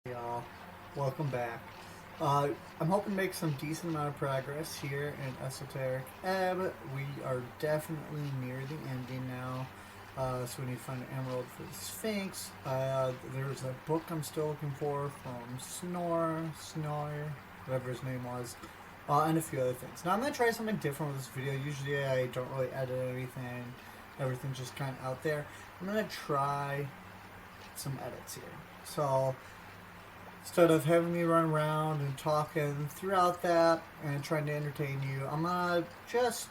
Y'all, welcome back. I'm hoping to make some decent amount of progress here in Esoteric. We are definitely near the ending now. So we need to find an emerald for the Sphinx. There's a book I'm still looking for from Snore, whatever his name was, and a few other things. Now I'm gonna try something different with this video. Usually I don't really edit anything. Everything's just kind of out there. I'm gonna try some edits here. So instead of having me run around and talking throughout that and trying to entertain you, I'm gonna just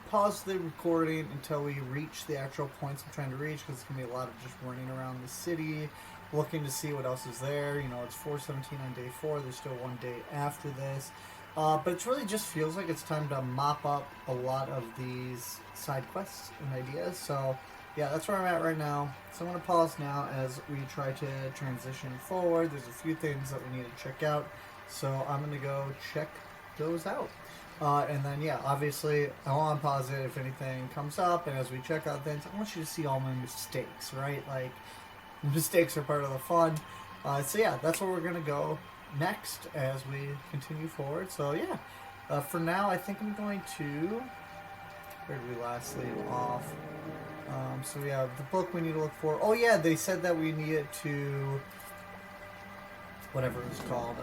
pause the recording until we reach the actual points I'm trying to reach, because it's gonna be a lot of just running around the city, looking to see what else is there. You know, it's 4:17 on day 4. There's still one day after this. But it really just feels like it's time to mop up a lot of these side quests and ideas. So yeah, that's where I'm at right now. So I'm going to pause now as we try to transition forward. There's a few things that we need to check out. So I'm going to go check those out. And then, yeah, obviously, I want to pause it if anything comes up. And as we check out things, I want you to see all my mistakes, right? Like, mistakes are part of the fun. So yeah, that's where we're going to go next as we continue forward. So yeah, for now, I think I'm going to... Where did we last leave off? So we have the book we need to look for. Oh yeah, they said that we needed to, whatever it was called,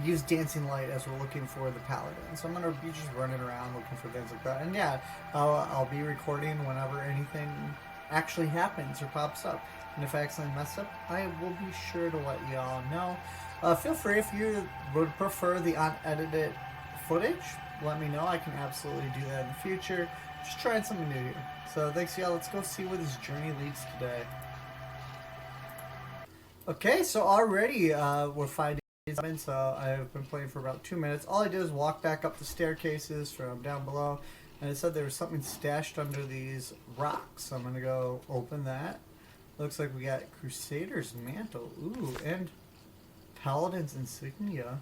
use dancing light as we're looking for the paladin. So I'm gonna be just running around looking for things like that. And yeah, I'll be recording whenever anything actually happens or pops up. And if I accidentally mess up, I will be sure to let y'all know. Feel free if you would prefer the unedited footage. Let me know. I can absolutely do that in the future. Just trying something new here. So thanks, y'all. Let's go see where this journey leads today. Okay, so already we're 5 days in, so I've been playing for about 2 minutes. All I did is walk back up the staircases from down below, and it said there was something stashed under these rocks. So I'm going to go open that. Looks like we got Crusader's Mantle. Ooh, and Paladin's Insignia.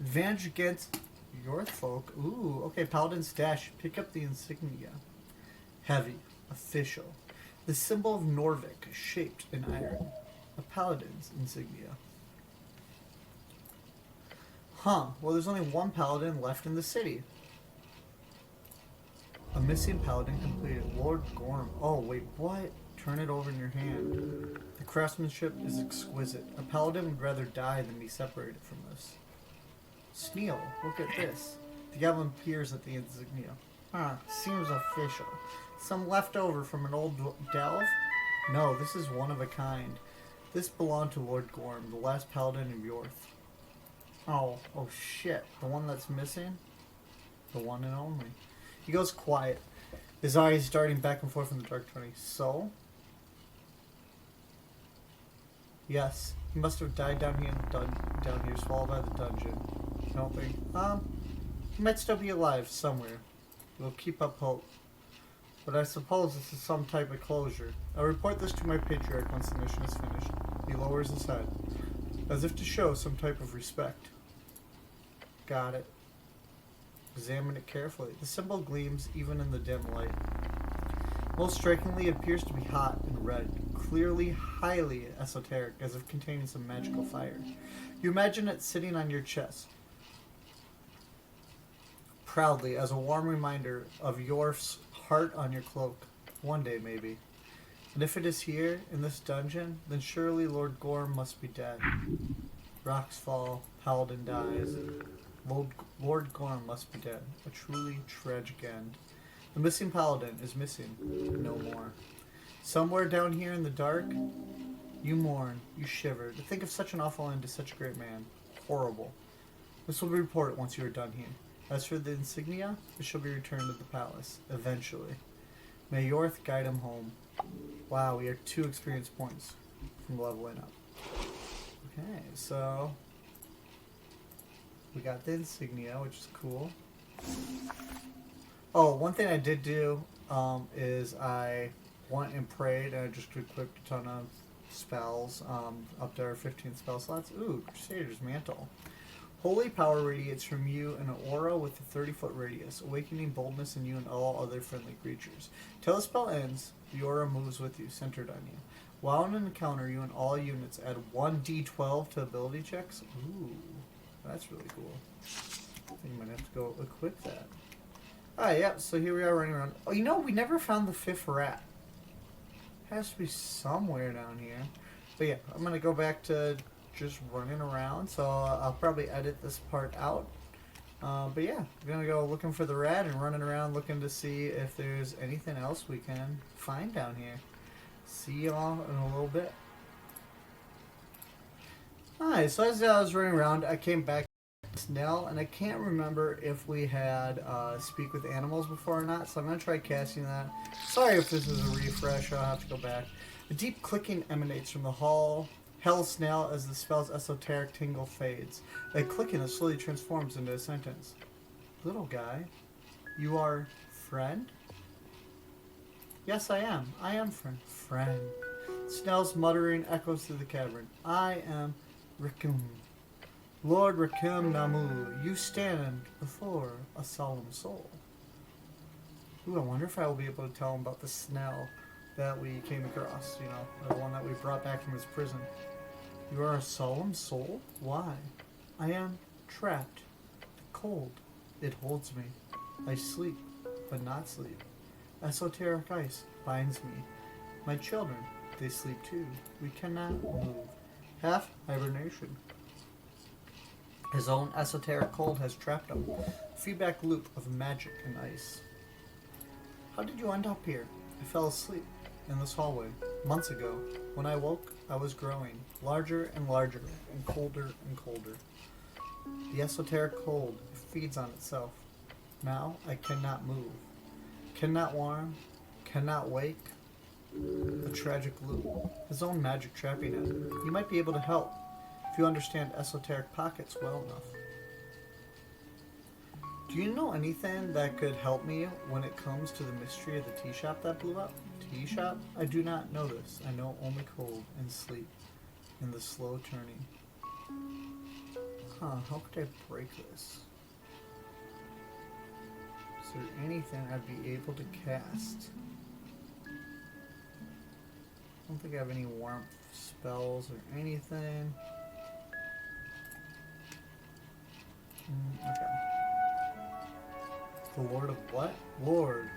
Advantage against your folk. Ooh, okay, Paladin's Stash. Pick up the insignia. Heavy. Official. The symbol of Norvik, shaped in iron. A Paladin's insignia. Huh, well there's only one Paladin left in the city. A missing Paladin completed. Lord Gorm. Oh, wait, what? Turn it over in your hand. The craftsmanship is exquisite. A Paladin would rather die than be separated from this. Sneal, look at this. The goblin peers at the insignia. Huh, seems official. Some leftover from an old delve? No, this is one of a kind. This belonged to Lord Gorm, the last paladin of Yorth. Oh shit. The one that's missing? The one and only. He goes quiet, his eyes darting back and forth in the dark 20. So? Yes, he must have died down here, swallowed by the dungeon. Don't think. He might still be alive somewhere. We'll keep up hope. But I suppose this is some type of closure. I'll report this to my patriarch once the mission is finished. He lowers his head, as if to show some type of respect. Got it. Examine it carefully. The symbol gleams even in the dim light. Most strikingly, it appears to be hot and red, clearly highly esoteric, as if containing some magical fire. You imagine it sitting on your chest, proudly, as a warm reminder of Yorf's heart on your cloak. One day, maybe. And if it is here, in this dungeon, then surely Lord Gorm must be dead. Rocks fall, Paladin dies. Lord Gorm must be dead. A truly tragic end. The missing Paladin is missing no more. Somewhere down here in the dark, you mourn, you shiver. To think of such an awful end to such a great man. Horrible. This will be reported once you are done here. As for the insignia, it shall be returned to the palace, eventually. May Yorth guide him home. Wow, we are 2 experience points from leveling up. Okay, so we got the insignia, which is cool. Oh, one thing I did do is I went and prayed, and I just equipped a ton of spells up to our 15 spell slots. Ooh, Crusader's Mantle. Holy power radiates from you in an aura with a 30-foot radius, awakening boldness in you and all other friendly creatures. Till the spell ends, the aura moves with you, centered on you. While in an encounter, you and all units add 1d12 to ability checks. Ooh, that's really cool. I think I might have to go equip that. Alright, yeah, so here we are running around. Oh, you know, we never found the 5th rat. Has to be somewhere down here. But yeah, I'm going to go back to just running around, so I'll probably edit this part out. But yeah, we're going to go looking for the rat and running around looking to see if there's anything else we can find down here. See y'all in a little bit. Alright, so as I was running around, I came back to Snell, and I can't remember if we had Speak with Animals before or not, so I'm going to try casting that. Sorry if this is a refresh, I'll have to go back. A deep clicking emanates from the hell snail as the spell's esoteric tingle fades. That clicking it slowly transforms into a sentence. Little guy, you are friend? Yes, I am. I am friend. Friend. Snell's muttering echoes through the cavern. I am Raccoon. Lord Raccoon Namu, you stand before a solemn soul. Ooh, I wonder if I will be able to tell him about the Snell that we came across, you know, the one that we brought back from his prison. You are a solemn soul? Why? I am trapped. Cold. It holds me. I sleep, but not sleep. Esoteric ice binds me. My children, they sleep too. We cannot move. Half hibernation. His own esoteric cold has trapped him. Feedback loop of magic and ice. How did you end up here? I fell asleep in this hallway months ago. When I woke, I was growing larger and larger and colder and colder. The esoteric cold feeds on itself. Now I cannot move. Cannot warm, cannot wake. A tragic loop. His own magic trapping him. You might be able to help if you understand esoteric pockets well enough. Do you know anything that could help me when it comes to the mystery of the tea shop that blew up? Tea shop? I do not know this. I know only cold and sleep and the slow turning. Huh, how could I break this? Is there anything I'd be able to cast? I don't think I have any warmth spells or anything. Okay. The Lord of what? Lord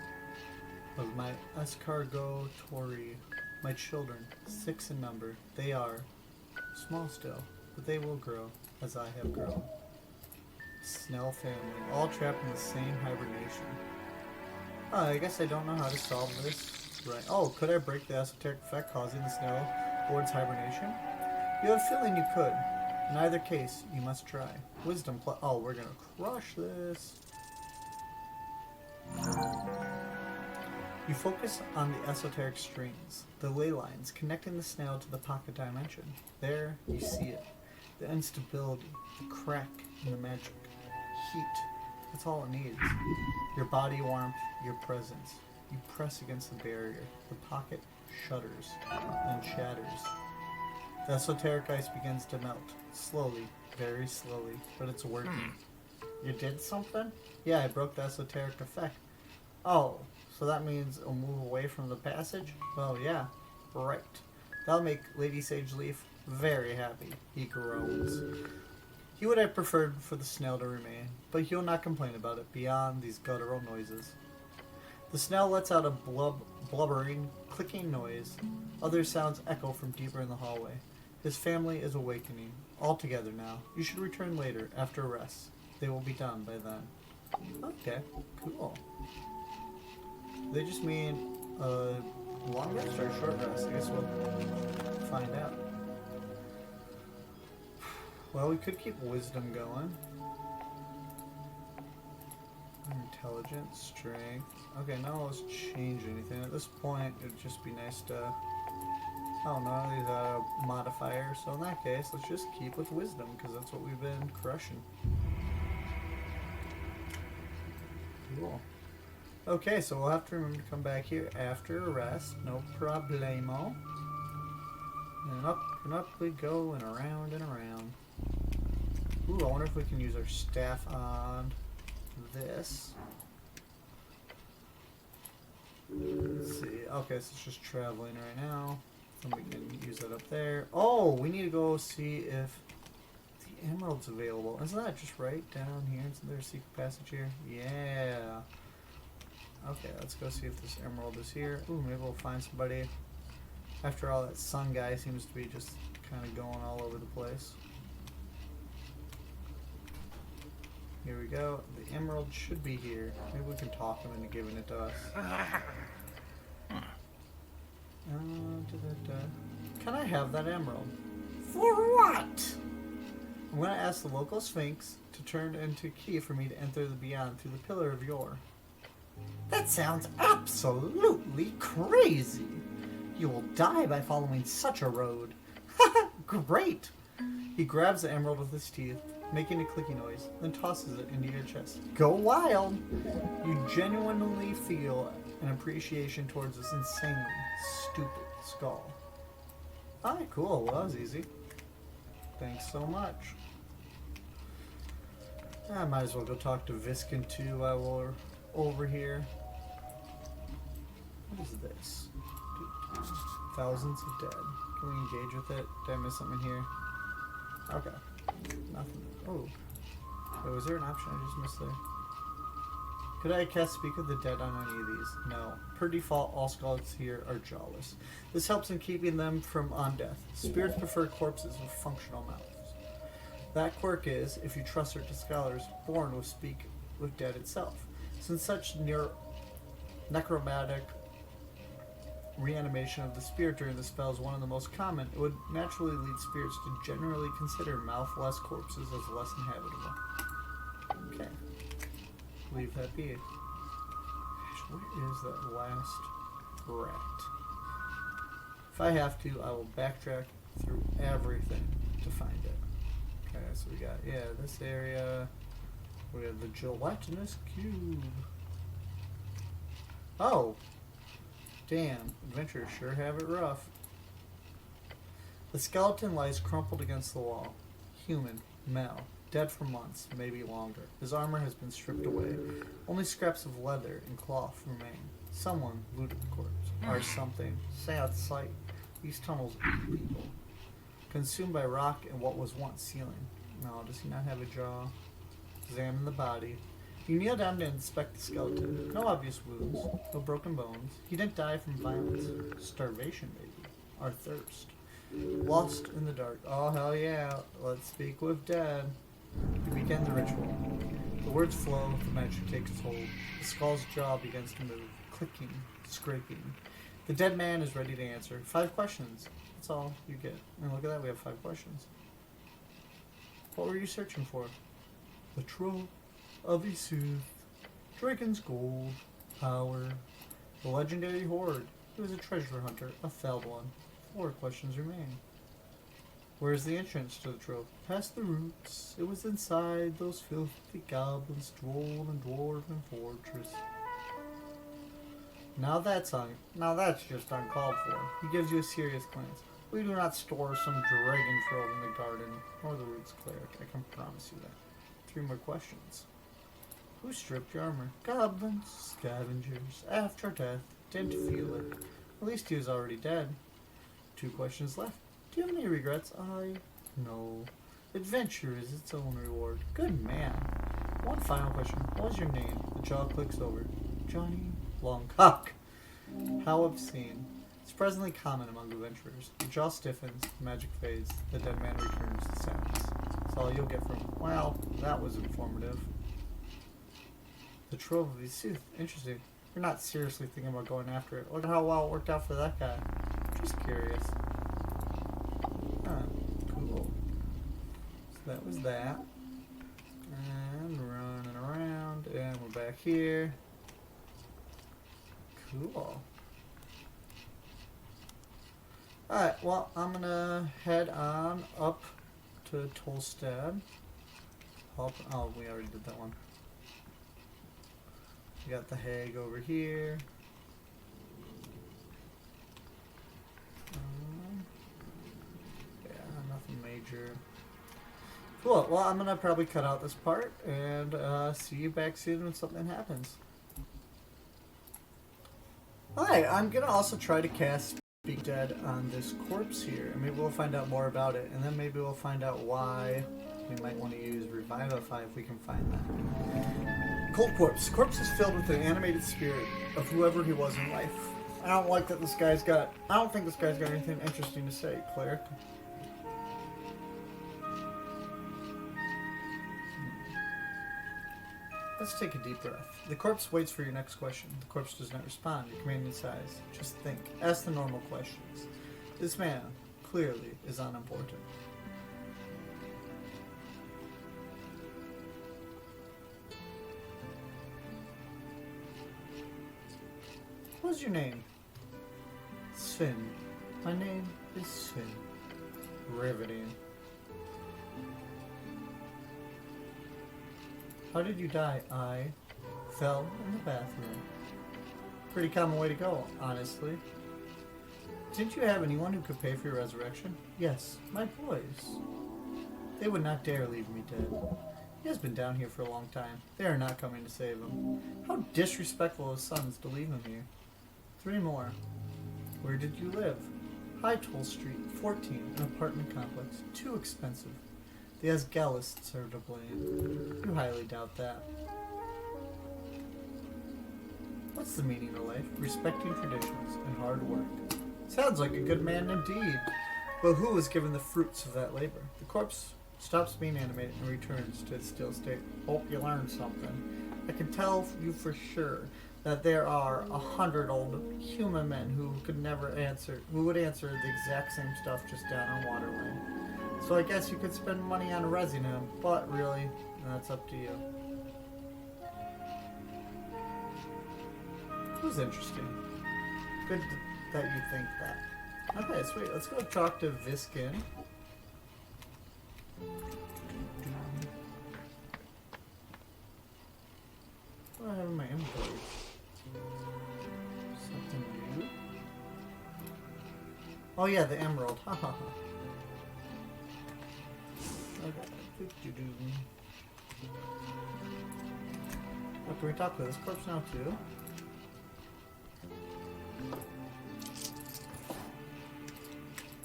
of my escargot Tori. My children, 6 in number. They are small still, but they will grow as I have grown. Snell family, all trapped in the same hibernation. Oh, I guess I don't know how to solve this. Right. Oh, could I break the esoteric effect causing the Snell Lord's hibernation? You have a feeling you could. In either case, you must try. Wisdom plus... Oh, we're gonna crush this. You focus on the esoteric strings, the ley lines connecting the snail to the pocket dimension. There, you see it. The instability, the crack in the magic. Heat. That's all it needs. Your body warmth, your presence. You press against the barrier. The pocket shudders and shatters. The esoteric ice begins to melt. Slowly, very slowly, but it's working. You did something? Yeah, I broke the esoteric effect. Oh, so that means it'll move away from the passage? Well, yeah, right. That'll make Lady Sage Leaf very happy, he groans. He would have preferred for the snail to remain, but he'll not complain about it beyond these guttural noises. The snail lets out a blubbering, clicking noise. Other sounds echo from deeper in the hallway. His family is awakening. All together now. You should return later, after a rest. They will be done by then. Okay, cool. They just mean a long rest or a short rest? I guess we'll find out. Well, we could keep wisdom going. Intelligence, strength. Okay, now let's change anything. At this point, it'd just be nice to... I don't know, these modifiers. So in that case, let's just keep with wisdom, because that's what we've been crushing. Cool. Okay, so we'll have to remember to come back here after a rest. No problemo. And up we go, and around and around. Ooh, I wonder if we can use our staff on this. Let's see. Okay, so it's just traveling right now. And we can use that up there. Oh, we need to go see if the emerald's available. Isn't that just right down here? Isn't there a secret passage here? Yeah. Okay, let's go see if this emerald is here. Ooh, maybe we'll find somebody. After all, that sun guy seems to be just kind of going all over the place. Here we go. The emerald should be here. Maybe we can talk him into giving it to us. Can I have that emerald? For what? I'm going to ask the local sphinx to turn into a key for me to enter the beyond through the pillar of yore. That sounds absolutely crazy. You will die by following such a road. Great! He grabs the emerald with his teeth, making a clicking noise, then tosses it into your chest. Go wild! You genuinely feel an appreciation towards this insanely stupid skull. Alright, cool. Well, that was easy. Thanks so much. I might as well go talk to Viscon too while we're over here. What is this? Thousands of dead. Can we engage with it? Did I miss something here? Okay. Nothing. Oh. Wait, was there an option I just missed there? Could I cast Speak of the Dead on any of these? No. Per default, all skulls here are jawless. This helps in keeping them from undeath. Spirits prefer corpses with functional mouths. That quirk is, if you trust certain scholars, born with Speak with Dead itself. Since such necromantic reanimation of the spirit during the spell is one of the most common, it would naturally lead spirits to generally consider mouthless corpses as less inhabitable. Okay. Leave that be. Gosh, where is that last rat? If I have to, I will backtrack through everything to find it. Okay, so we got, this area. We have the gelatinous cube. Oh! Damn, adventurers sure have it rough. The skeleton lies crumpled against the wall. Human, male, dead for months, maybe longer. His armor has been stripped away. Only scraps of leather and cloth remain. Someone looted the corpse, or something. Sad sight. These tunnels eat people. Consumed by rock and what was once ceiling. No, does he not have a jaw? Examine the body. You kneel down to inspect the skeleton. No obvious wounds, no broken bones. He didn't die from violence. Starvation, maybe. Or thirst. Lost in the dark. Oh, hell yeah. Let's speak with dead. You begin the ritual. The words flow, the magic takes its hold. The skull's jaw begins to move, clicking, scraping. The dead man is ready to answer. 5 questions. That's all you get. And look at that, we have 5 questions. What were you searching for? The trove of Esoteric, Dragon's gold, power, the legendary horde. He was a treasure hunter, a failed one. 4 questions remain. Where's the entrance to the trove? Past the roots. It was inside those filthy goblins' droll dwarven fortress. Now that's just uncalled for. He gives you a serious glance. We do not store some dragon trove in the garden, nor the roots cleric. I can promise you that. 3 more questions. Who stripped your armor? Goblins, scavengers. After death, didn't feel it. At least he was already dead. 2 questions left. Do you have any regrets? No. Adventure is its own reward. Good man. 1 final question. What was your name? The jaw clicks over. Johnny Longcock. How obscene. It's presently common among adventurers. The jaw stiffens, the magic fades, the dead man returns to sadness. That's all you'll get from him. Well, that was informative. The Trove of Esoteric. Interesting. You're not seriously thinking about going after it. Look at how well it worked out for that guy. Just curious. Huh. Cool. So that was that. And running around. And we're back here. Cool. Alright, well, I'm gonna head on up to Tolstad. Oh, we already did that one. We got the Hag over here. Yeah, nothing major. Cool, well, I'm gonna probably cut out this part and see you back soon when something happens. Alright, I'm gonna also try to cast be dead on this corpse here, and maybe we'll find out more about it, and then maybe we'll find out why we might want to use Revivify if we can find that. Cold corpse. Corpse is filled with the animated spirit of whoever he was in life. I don't like that this guy's got... I don't think this guy's got anything interesting to say, cleric. Let's take a deep breath. The corpse waits for your next question. The corpse does not respond. Your commanding sighs. Just think. Ask the normal questions. This man, clearly, is unimportant. What's your name? Sven. My name is Sven. Riveting. How did you die? I fell in the bathroom. Pretty common way to go, honestly. Didn't you have anyone who could pay for your resurrection? Yes, my boys. They would not dare leave me dead. He has been down here for a long time. They are not coming to save him. How disrespectful of sons to leave him here. 3 more. Where did you live? High Toll Street, 14, an apartment complex. Too expensive. The Asgallists are to blame. You highly doubt that. What's the meaning of life? Respecting traditions and hard work. Sounds like a good man indeed. But who was given the fruits of that labor? The corpse stops being animated and returns to its still state. Hope you learned something. I can tell you for sure that there are 100 old human men who would answer the exact same stuff just down on Water Lane. So I guess you could spend money on resing him, but really, that's up to you. It was interesting. Good that you think that. Okay, sweet. Let's go talk to Viskin. What do I have in my inventory? Something new? Oh yeah, the emerald. Ha ha ha. Okay. What can we talk with this corpse now too?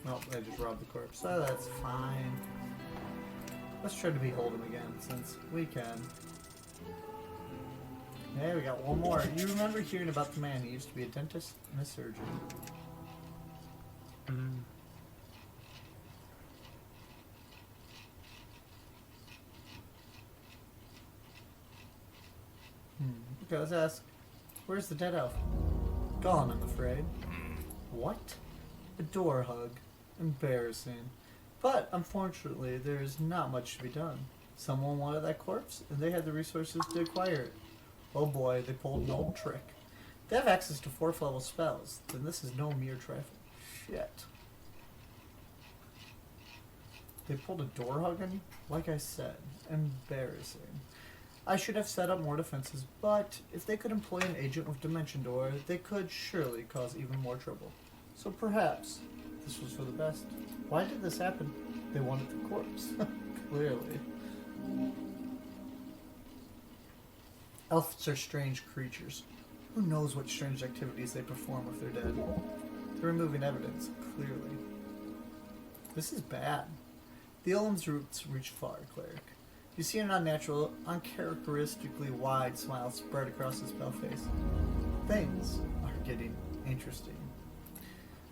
Nope, I just robbed the corpse. So that's fine. Let's try to behold him again, since we can. Hey, we got one more. You remember hearing about the man? He used to be a dentist and a surgeon. Okay, let's ask. Where's the dead elf? Gone, I'm afraid. What? A door hug. Embarrassing. But, unfortunately, there is not much to be done. Someone wanted that corpse, and they had the resources to acquire it. Oh boy, they pulled an old trick. They have access to 4th level spells, then this is no mere trifle. Shit. They pulled a door hug on you? Like I said, embarrassing. I should have set up more defenses, but if they could employ an agent with Dimension Door, they could surely cause even more trouble. So perhaps this was for the best. Why did this happen? They wanted the corpse. Clearly. Elves are strange creatures. Who knows what strange activities they perform if they're dead? They're removing evidence, clearly. This is bad. The Elam's roots reach far, cleric. You see an unnatural, uncharacteristically wide smile spread across his pale face. Things are getting interesting.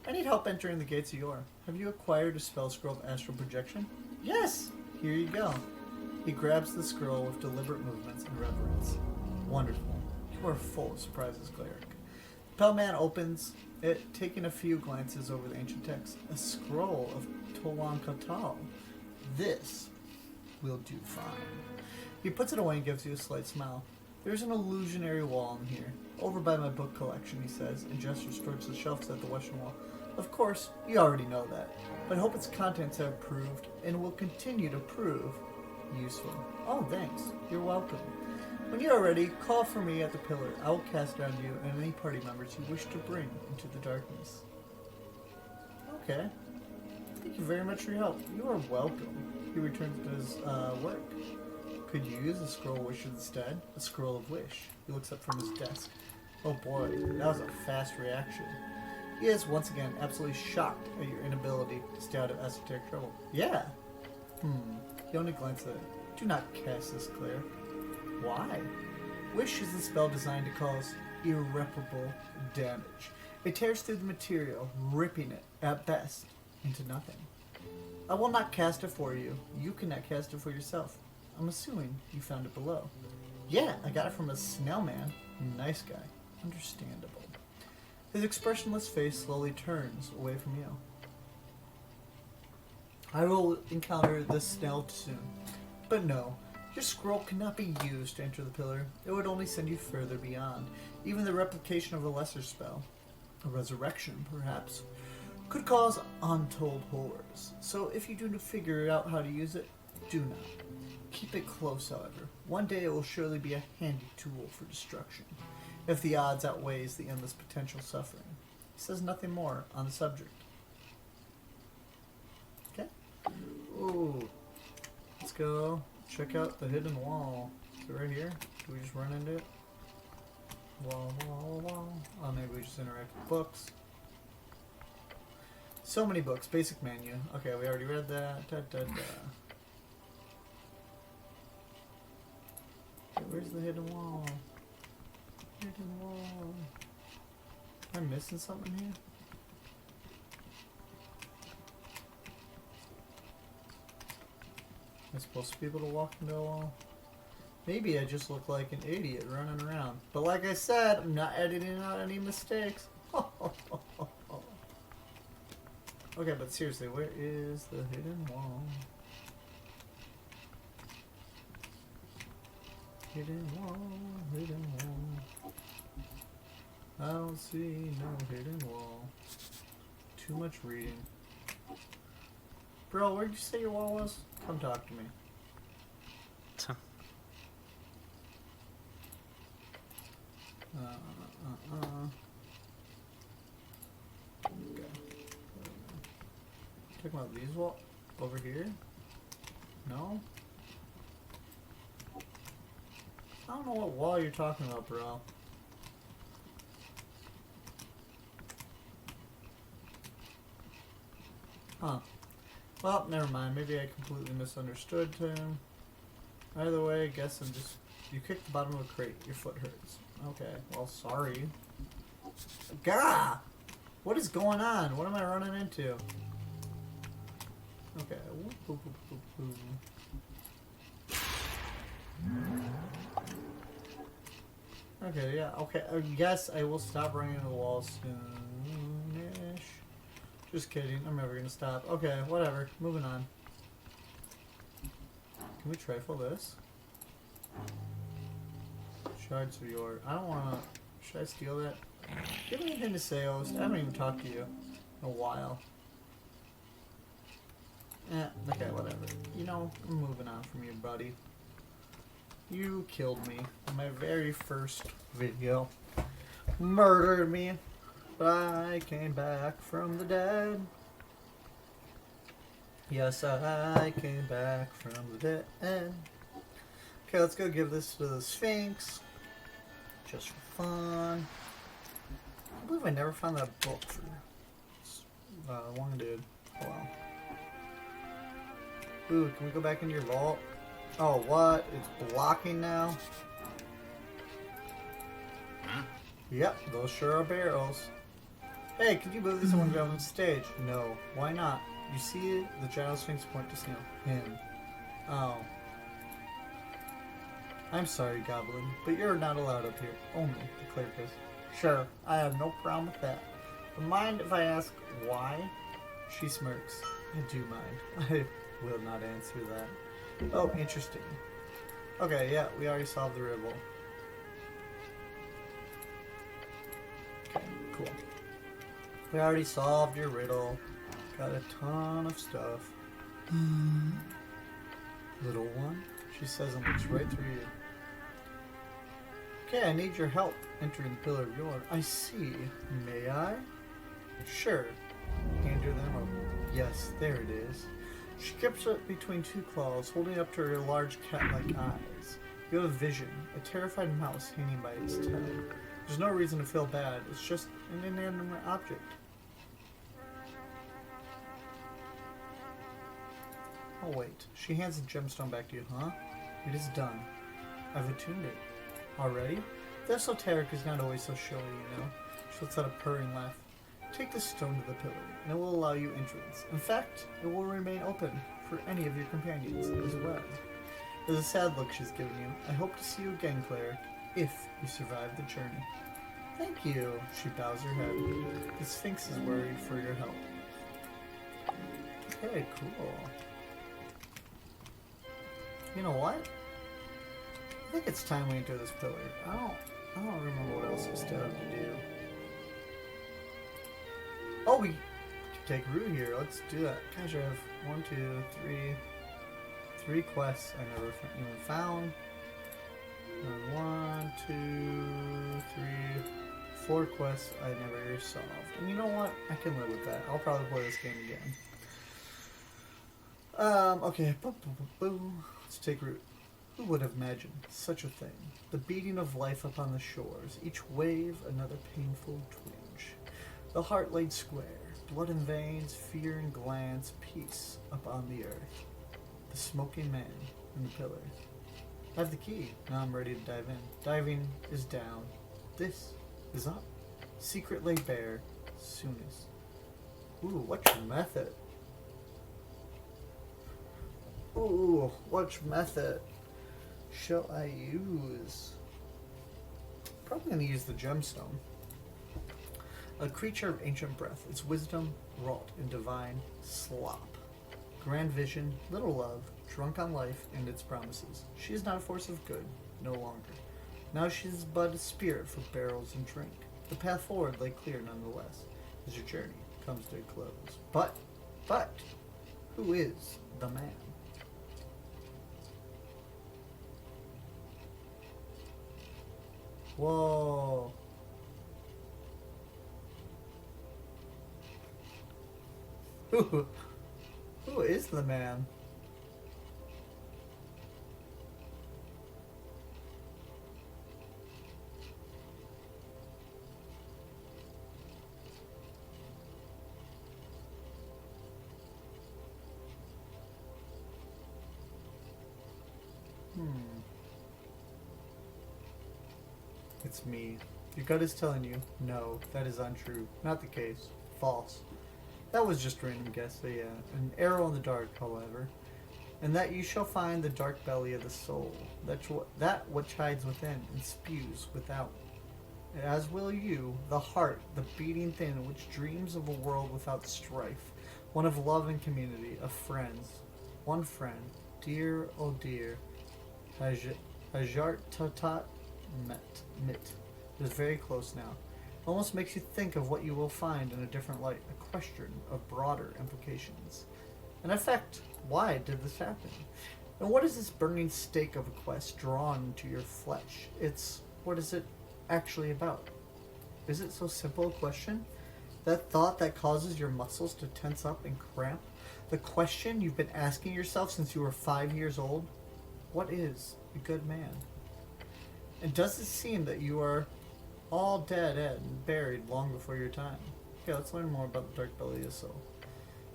I need help entering the gates of Yor. Have you acquired a spell scroll of astral projection? Yes! Here you go. He grabs the scroll with deliberate movements and reverence. Wonderful. You are full of surprises, cleric. The pale man opens it, taking a few glances over the ancient text. A scroll of Tolan Katal. This will do fine. He puts it away and gives you a slight smile. There's an illusionary wall in here. Over by my book collection, he says, and gestures towards the shelves at the western wall. Of course, you already know that, but I hope its contents have proved, and will continue to prove, useful. Oh, thanks. You're welcome. When you are ready, call for me at the pillar. I will cast down you and any party members you wish to bring into the darkness. Okay. Thank you very much for your help. You are welcome. He returns to his work. Could you use a scroll of wish instead? A scroll of wish. He looks up from his desk. Oh boy, that was a fast reaction. He is, once again, absolutely shocked at your inability to stay out of esoteric trouble. Yeah. He only glanced at it. Do not cast this, Claire. Why? Wish is a spell designed to cause irreparable damage. It tears through the material, ripping it, at best, into nothing. I will not cast it for you. You cannot cast it for yourself. I'm assuming you found it below. Yeah, I got it from a snail man. Nice guy. Understandable. His expressionless face slowly turns away from you. I will encounter this snail soon. But no, your scroll cannot be used to enter the pillar. It would only send you further beyond. Even the replication of a lesser spell, a resurrection perhaps, could cause untold horrors. So if you do not figure out how to use it, do not. Keep it close, however. One day it will surely be a handy tool for destruction, if the odds outweighs the endless potential suffering. He says nothing more on the subject. Okay. Ooh. Let's go check out the hidden wall. Is it right here? Do we just run into it? Wall, wall, wall. Oh, maybe we just interact with books. So many books. Basic menu. Okay, we already read that. Da, da, da. Okay, where's the hidden wall? Hidden wall. Am I missing something here? Am I supposed to be able to walk into a wall? Maybe I just look like an idiot running around. But like I said, I'm not editing out any mistakes. Okay, but seriously, where is the hidden wall? Hidden wall, hidden wall. I don't see no hidden wall. Too much reading. Bro, where'd you say your wall was? Come talk to me. Okay. Talking about these wall over here? No? I don't know what wall you're talking about, bro. Huh. Well, never mind. Maybe I completely misunderstood him. Either way, I guess I'm just... You kicked the bottom of a crate. Your foot hurts. Okay. Well, sorry. Gah! What is going on? What am I running into? Okay. Okay, yeah, okay. I guess I will stop running into the wall soon-ish. Just kidding. I'm never gonna stop. Okay, whatever. Moving on. Can we trifle this? Shards of your... I don't wanna... Should I steal that? Do you have anything to say, Ost? I haven't even talked to you in a while. Okay, whatever. You know, I'm moving on from you, buddy. You killed me in my very first video. Murdered me. But I came back from the dead. Yes, I came back from the dead. Okay, let's go give this to the Sphinx. Just for fun. I believe I never found that book for one dude. Oh well. Ooh, can we go back into your vault? Oh, what? It's blocking now? Yep, those sure are barrels. Hey, could you move this one down the stage? No. Why not? You see it? The Giant Sphinx point to him. Oh. I'm sorry, Goblin, but you're not allowed up here. Only the Clericus. Sure, I have no problem with that. But mind if I ask why? She smirks. I do mind. I will not answer that. Oh, interesting. Okay, yeah, we already solved the riddle. Okay, cool. We already solved your riddle. Got a ton of stuff. Little one, she says and looks right through you. Okay, I need your help entering the Pillar of Yore. I see. May I? Sure. Hand her them over. Yes, there it is. She grips it between two claws, holding up to her large cat-like eyes. You have a vision, a terrified mouse hanging by its tail. There's no reason to feel bad, it's just an inanimate object. wait. She hands the gemstone back to you, huh? It is done. I've attuned it. Already? The Esoteric is not always so showy, you know. She lets out a purring laugh. Take this stone to the pillar, and it will allow you entrance. In fact, it will remain open for any of your companions as well. There's a sad look she's given you. I hope to see you again, Cleric, if you survive the journey. Thank you. She bows her head. The Sphinx is worried for your help. Okay, cool. You know what? I think it's time we enter this pillar. I don't remember what else we still have to do. Oh, we can take root here. Let's do that. Gosh, I have 1, 2, 3 quests I never even found. 1, 2, 3, 4 quests I never solved. And you know what? I can live with that. I'll probably play this game again. Okay. Let's take root. Who would have imagined such a thing? The beating of life upon the shores, each wave another painful twinge. The heart laid square, blood in veins, fear in glance, peace upon the earth. The smoking man in the pillar. I have the key. Now I'm ready to dive in. Diving is down. This is up. Secret laid bare. Soonest. Ooh, what's your method? Ooh, which method shall I use? Probably gonna use the gemstone. A creature of ancient breath, its wisdom wrought in divine slop. Grand vision, little love, drunk on life and its promises. She is not a force of good, no longer. Now she is but a spirit for barrels and drink. The path forward lay clear nonetheless, as your journey comes to a close. But, who is the man? Whoa. Who is the man? It's me. Your gut is telling you, no, that is untrue. Not the case. False. That was just a random guess, so yeah. An arrow in the dark, however. And that you shall find the dark belly of the soul, that which hides within and spews without. As will you, the heart, the beating thing which dreams of a world without strife, one of love and community, of friends. One friend, dear, oh dear, Hajart Tatat Mit. It is very close now. It almost makes you think of what you will find in a different light, a question of broader implications. In effect, why did this happen? And what is this burning stake of a quest drawn into your flesh? What is it actually about? Is it so simple a question? That thought that causes your muscles to tense up and cramp? The question you've been asking yourself since you were 5 years old? What is a good man? And does it seem that you are all dead and buried long before your time? Okay, let's learn more about the dark belly of the soul.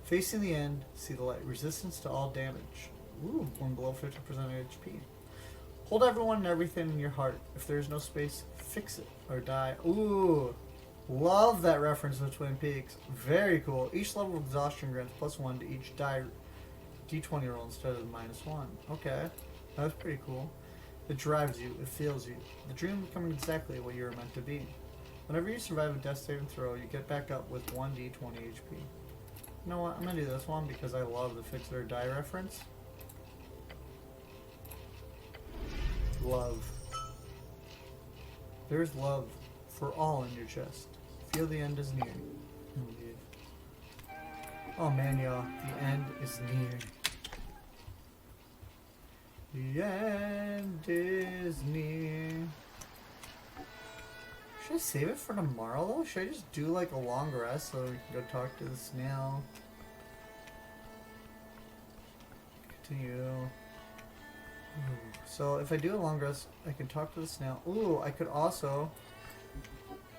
Facing the end, see the light. Resistance to all damage. Ooh, one below 50% HP. Hold everyone and everything in your heart. If there's no space, fix it or die. Ooh, love that reference to Twin Peaks. Very cool. Each level of exhaustion grants +1 to each die D20 roll instead of -1. Okay, that's pretty cool. It drives you, it feels you. The dream becoming exactly what you were meant to be. Whenever you survive a death saving throw, you get back up with 1 D20 HP. You know what, I'm gonna do this one because I love the fix it or die reference. Love. There is love for all in your chest. Feel the end is near. Oh man, y'all, the end is near. The end is near. Should I save it for tomorrow though? Should I just do like a long rest so we can go talk to the snail? Continue. Ooh. So if I do a long rest, I can talk to the snail. Ooh, I could also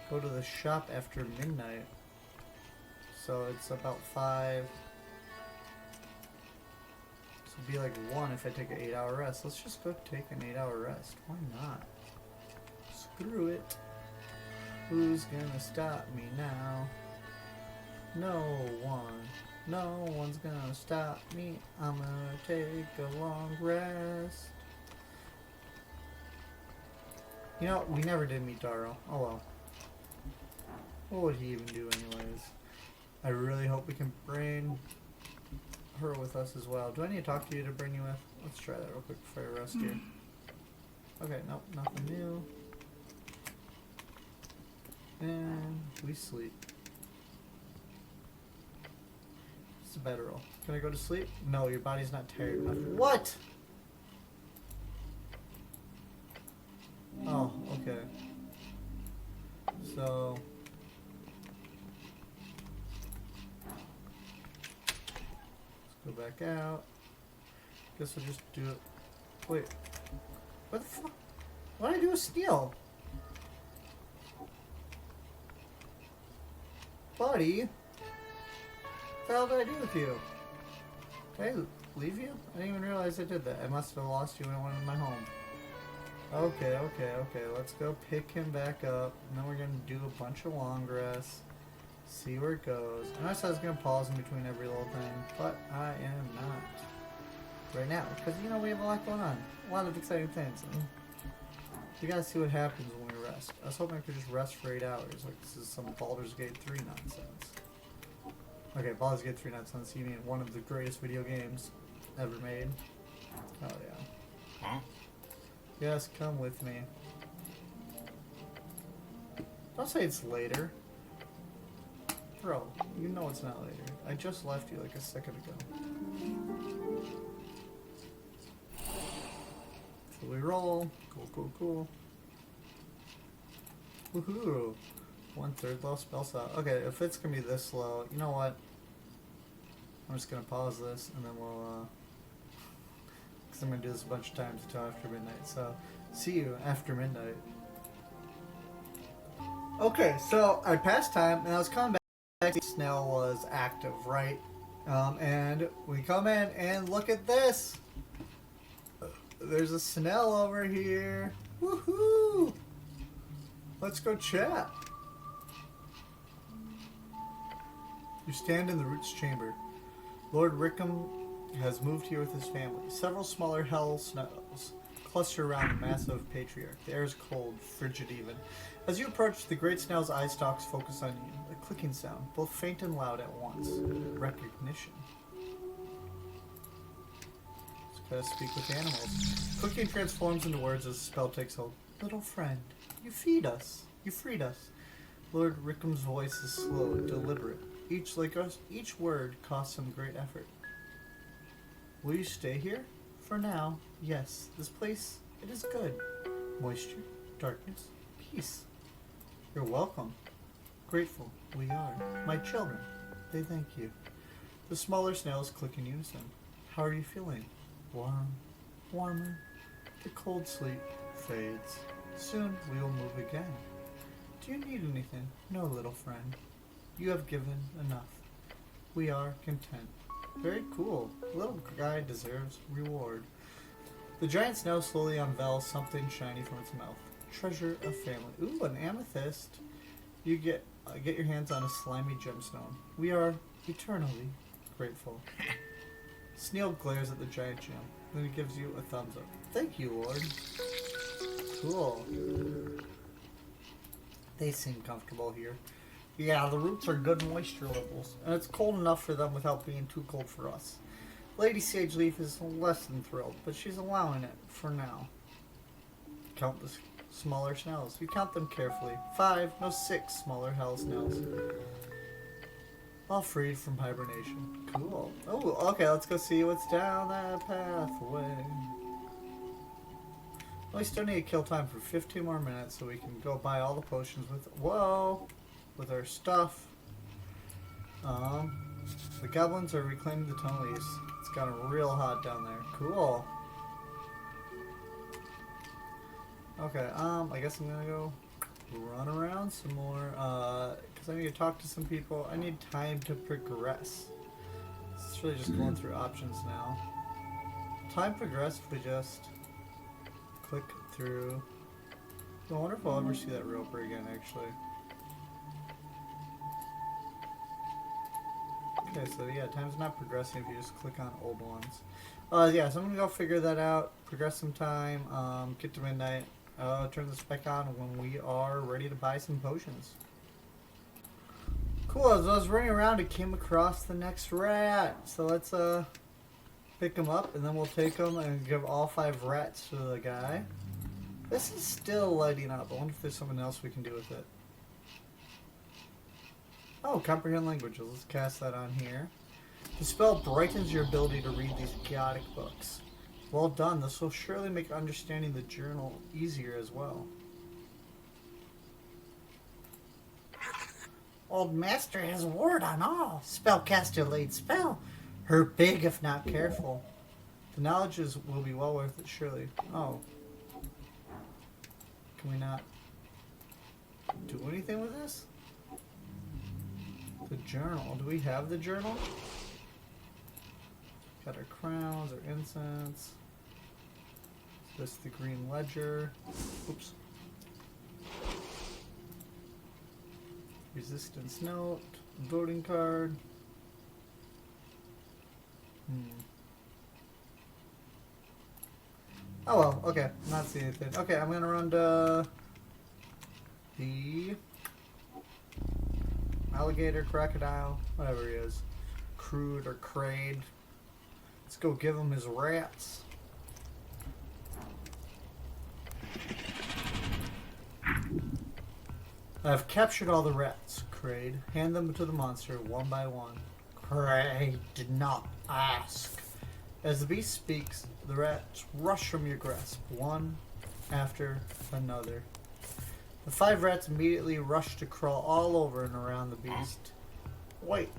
go to the shop after midnight. So it's about 5. be like 1 if I take an 8-hour rest. Let's just go take an 8-hour rest. Why not? Screw it. Who's gonna stop me now? No one. No one's gonna stop me. I'm gonna take a long rest. You know, we never did meet Daro. Oh well. What would he even do anyways? I really hope we can bring her with us as well. Do I need to talk to you to bring you with? Let's try that real quick before I rest here. Okay, nope, nothing new. And we sleep. It's a bed roll. Can I go to sleep? No, your body's not tired enough. What? Oh, okay. So... go back out. Guess I'll just do it. Wait. What the fuck? What did I do with steel? Buddy? What the hell did I do with you? Did I leave you? I didn't even realize I did that. I must have lost you when I went to my home. Okay. Let's go pick him back up. And then we're going to do a bunch of long rests. See where it goes. I know I said I was going to pause in between every little thing, but I am not. Right now. Because, you know, we have a lot going on. A lot of exciting things. And you gotta see what happens when we rest. I was hoping I could just rest for 8 hours. Like, this is some Baldur's Gate 3 nonsense. Okay, Baldur's Gate 3 nonsense. You mean one of the greatest video games ever made? Oh, yeah. Huh? Yes, come with me. Don't say it's later. Bro, you know it's not later. I just left you like a second ago. So we roll. Cool. Woohoo! 1/3 low spell slot. Okay, if it's gonna be this slow, you know what? I'm just gonna pause this and then we'll, because I'm gonna do this a bunch of times until after midnight. So, see you after midnight. Okay, so I passed time and I was coming back. Snail was active, right? And we come in and look at this. There's a snail over here. Woohoo! Let's go chat. You stand in the Root's chamber. Lord Rickham has moved here with his family. Several smaller hell snails cluster around the massive patriarch. The air is cold, frigid even. As you approach, the great snail's eye stalks focus on you. A clicking sound, both faint and loud at once. Recognition. Just gotta speak with animals. Clicking transforms into words as the spell takes hold. Little friend, you feed us. You freed us. Lord Rickham's voice is slow, deliberate. Each word costs some great effort. Will you stay here? For now, yes. This place, it is good. Moisture, darkness, peace. You're welcome. Grateful, we are. My children, they thank you. The smaller snails click in unison. How are you feeling? Warm, warmer. The cold sleep fades. Soon we will move again. Do you need anything? No, little friend. You have given enough. We are content. Very cool. The little guy deserves reward. The giant snail slowly unveils something shiny from its mouth. Treasure of family. Ooh, an amethyst. You get your hands on a slimy gemstone. We are eternally grateful. Snail glares at the giant gem. Then he gives you a thumbs up. Thank you, Lord. Cool. They seem comfortable here. Yeah, the roots are good moisture levels, and it's cold enough for them without being too cold for us. Lady Sageleaf is less than thrilled, but she's allowing it for now. Count the smaller snails. You count them carefully. 5, no 6 smaller hell snails. All freed from hibernation. Cool. Oh, okay, let's go see what's down that pathway. We still need to kill time for 15 more minutes so we can go buy all the potions with our stuff. The goblins are reclaiming the tunnel east. It's gotten real hot down there. Cool. Okay, I guess I'm gonna go run around some more, because I need to talk to some people. I need time to progress. It's really just going through options now. time progress if we just click through? I wonder if I'll ever see that roper again, actually. Okay, so yeah, time's not progressing if you just click on old ones. Yeah, so I'm gonna go figure that out, progress some time, get to midnight, turn this back on when we are ready to buy some potions. Cool, as I was running around, it came across the next rat. So let's pick him up, and then we'll take him and give all 5 rats to the guy. This is still lighting up. I wonder if there's something else we can do with it. Oh, comprehend languages. Let's cast that on here. The spell brightens your ability to read these chaotic books. Well done. This will surely make understanding the journal easier as well. Old Master has ward on all. Spellcaster laid spell. Her big if not careful. The knowledge will be well worth it, surely. Oh. Can we not do anything with this? The journal. Do we have the journal? Got our crowns, our incense. This is the green ledger. Oops. Resistance note. Voting card. Oh well, okay. Not seeing anything. Okay, I'm gonna run to the alligator, crocodile, whatever he is. Crude or Crade. Let's go give him his rats. I've captured all the rats, Crade. Hand them to the monster one by one. Crade did not ask. As the beast speaks, the rats rush from your grasp, one after another. The 5 rats immediately rush to crawl all over and around the beast. Wait,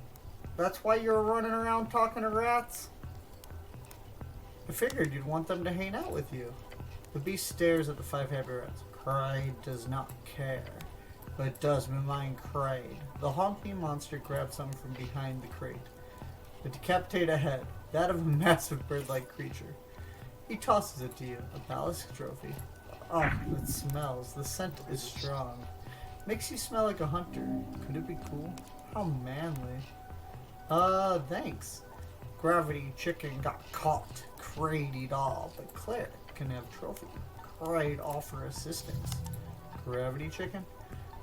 that's why you're running around talking to rats? I figured you'd want them to hang out with you. The beast stares at the 5 happy rats. Crade does not care, but it does remind Crade. The honking monster grabs something from behind the crate. A decapitated head, that of a massive bird-like creature. He tosses it to you, a ballast trophy. Oh, it smells. The scent is strong. Makes you smell like a hunter. Could it be cool? How manly. Thanks. Gravity Chicken got caught. Crade eat all, but Cleric can have trophy. Crade offer assistance. Gravity Chicken?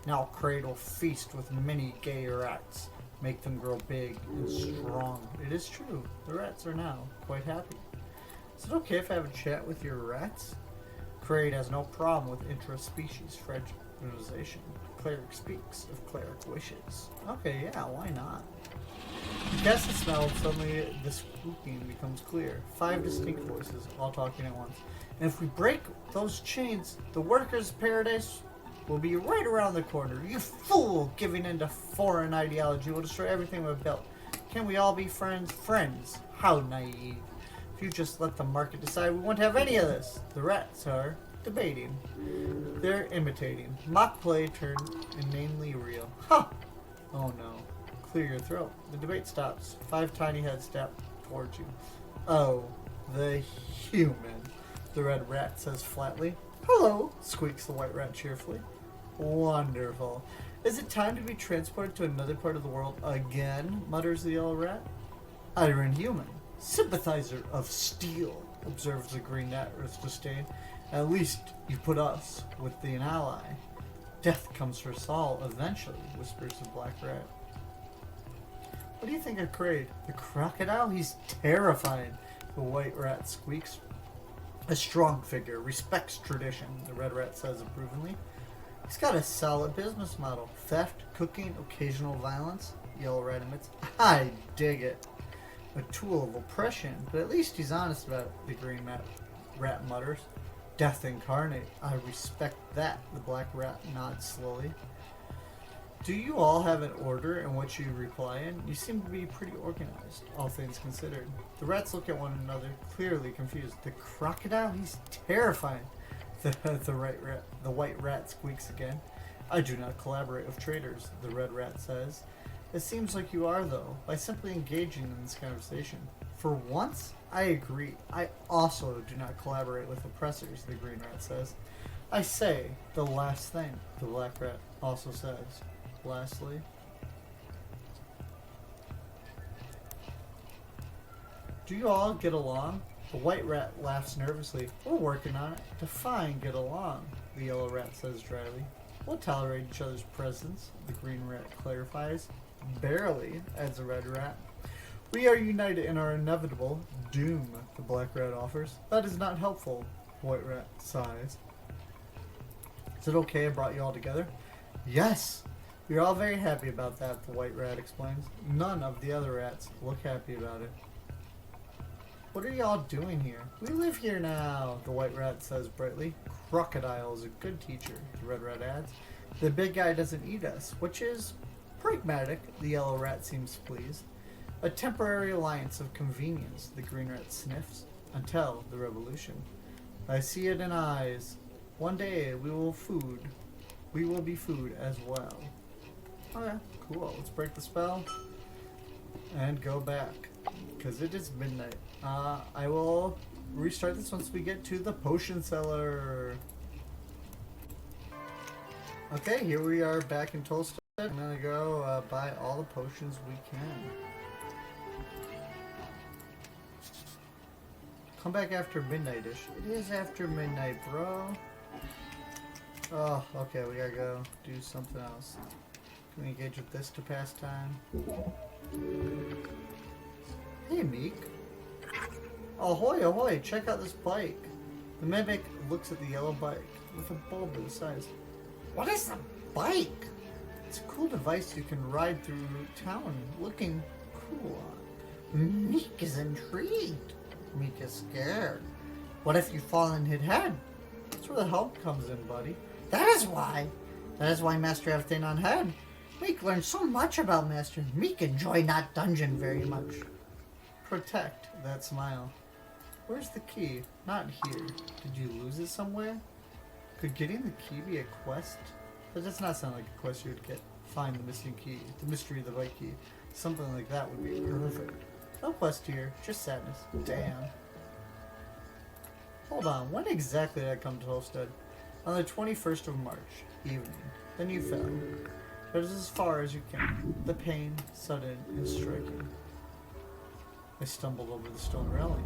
Now Crade will feast with many gay rats. Make them grow big and strong. It is true. The rats are now quite happy. Is it okay if I have a chat with your rats? Crade has no problem with intra-species fraternization. Cleric speaks if Cleric wishes. Okay, yeah, why not? You cast the spell and suddenly the squeaking becomes clear. 5 distinct voices, all talking at once. And if we break those chains, the workers' paradise will be right around the corner. You fool! Giving in to foreign ideology will destroy everything we've built. Can we all be friends? Friends? How naive. If you just let the market decide, we won't have any of this. The rats are debating. They're imitating. Mock play turned inanely real. Ha! Oh no. Clear your throat. The debate stops. 5 tiny heads step towards you. Oh, the human. The red rat says flatly. Hello, squeaks the white rat cheerfully. Wonderful. Is it time to be transported to another part of the world again? Mutters the yellow rat. Iron human. Sympathizer of steel, observes the green rat with disdain. At least you put us with an ally. Death comes for us all eventually, whispers the black rat. What do you think of Crade? The crocodile? He's terrifying. The white rat squeaks. A strong figure, respects tradition, the red rat says approvingly. He's got a solid business model. Theft, cooking, occasional violence. Yellow rat admits. I dig it. A tool of oppression, but at least he's honest about it, the green rat mutters. Death incarnate. I respect that, the black rat nods slowly. Do you all have an order in what you reply in? You seem to be pretty organized, all things considered. The rats look at one another, clearly confused. The crocodile? He's terrifying. The white rat squeaks again. I do not collaborate with traitors, the red rat says. It seems like you are, though, by simply engaging in this conversation. For once, I agree. I also do not collaborate with oppressors, the green rat says. I say the last thing, the black rat also says. Lastly, do you all get along? The white rat laughs nervously. We're working on it. Define get along, the yellow rat says dryly. We'll tolerate each other's presence, the green rat clarifies. Barely, adds the red rat. We are united in our inevitable doom, the black rat offers. That is not helpful, the white rat sighs. Is it okay I brought you all together? Yes! We're all very happy about that, the white rat explains. None of the other rats look happy about it. What are y'all doing here? We live here now, the white rat says brightly. Crocodile is a good teacher, the red rat adds. The big guy doesn't eat us, which is pragmatic, the yellow rat seems pleased. A temporary alliance of convenience, the green rat sniffs, until the revolution. I see it in eyes. One day we will be food as well. Okay, cool. Let's break the spell and go back, because it is midnight. I will restart this once we get to the potion cellar. Okay, here we are back in Tolstead. I'm gonna go buy all the potions we can. Come back after midnight-ish. It is after midnight, bro. Oh, okay, we gotta go do something else. Can we engage with this to pass time? Hey, Meek. Ahoy, ahoy, check out this bike. The mimic looks at the yellow bike with a bulbous eyes. What is a bike? It's a cool device you can ride through town looking cool on. Meek is intrigued. Meek is scared. What if you fall and hit head? That's where the help comes in, buddy. That is why Master everything on head. Meek learned so much about Master. Meek enjoyed that dungeon very much. Protect that smile. Where's the key? Not here. Did you lose it somewhere? Could getting the key be a quest? That does not sound like a quest you would get. Find the missing key. The mystery of the bike key. Something like that would be perfect. No quest here. Just sadness. Damn. Hold on. When exactly did I come to Holstead? On the 21st of March. Evening. Then you fell. That is as far as you can. The pain, sudden and striking. I stumbled over the stone railing.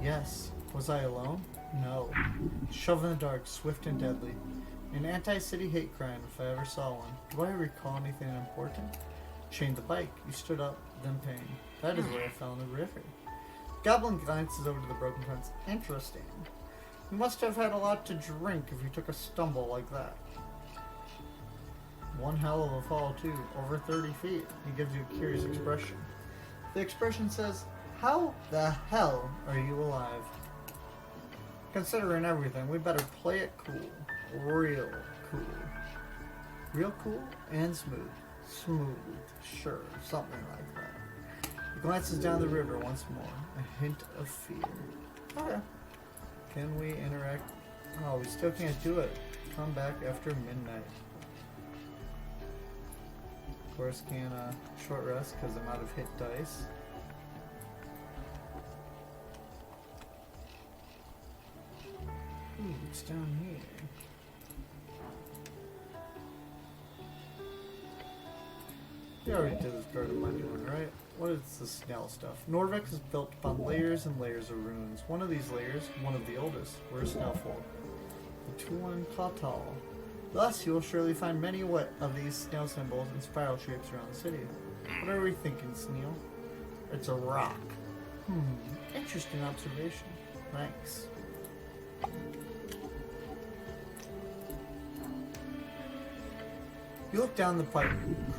Yes. Was I alone? No. Shove in the dark, swift and deadly. An anti-city hate crime, if I ever saw one. Do I recall anything important? Chained the bike. You stood up, then pain. That is where I fell in the river. Goblin glances over to the broken fence. Interesting. You must have had a lot to drink if you took a stumble like that. One hell of a fall, too. Over 30 feet. He gives you a curious expression. The expression says, how the hell are you alive? Considering everything, we better play it cool. Real cool. Real cool and smooth. Smooth. Sure. Something like that. He glances down the river once more. A hint of fear. Okay. Can we interact? Oh, we still can't do it. Come back after midnight. Of course, can short rest because I'm out of hit dice. Ooh, it's down here. We already did this garden mining one, right? What is the snail stuff? Norvik is built upon layers and layers of runes. One of these layers, one of the oldest, were a snailfold. The Tuan Katal. Thus, you will surely find many of these snail symbols and spiral shapes around the city. What are we thinking, Snail? It's a rock. Interesting observation. Thanks. You look down the pipe.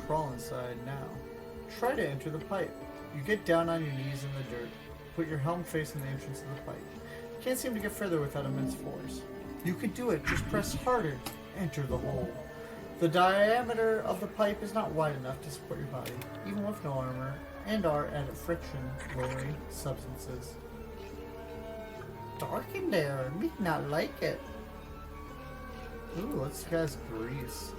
Crawl inside now. Try to enter the pipe. You get down on your knees in the dirt. Put your helm facing the entrance of the pipe. You can't seem to get further without immense force. You can do it. Just press harder. Enter the hole. The diameter of the pipe is not wide enough to support your body, even with no armor, and are at friction lowering substances. Dark in there. Me not like it. Ooh, let's guys grease.